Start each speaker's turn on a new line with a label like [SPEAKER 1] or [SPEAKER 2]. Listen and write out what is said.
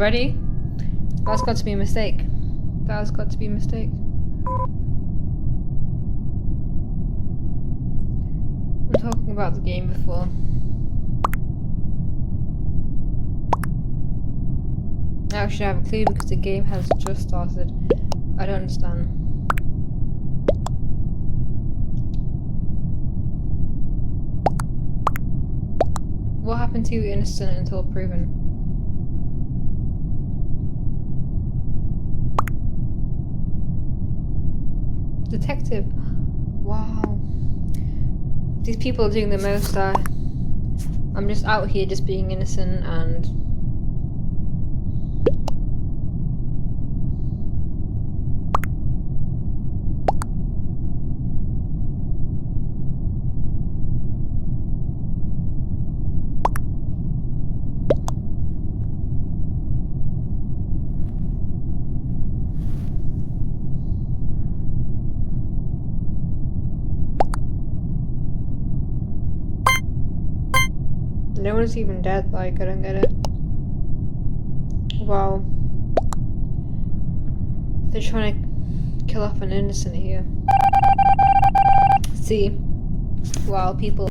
[SPEAKER 1] already? That's got to be a mistake. That has got to be a mistake. I'm talking about the game before. I actually have a clue because the game has just started. I don't understand. What happened to innocent until proven? Detective. Wow. These people are doing the most. I'm just out here just being innocent and... No one's even dead, like, I don't get it. Wow. They're trying to kill off an innocent here. See? Wow, people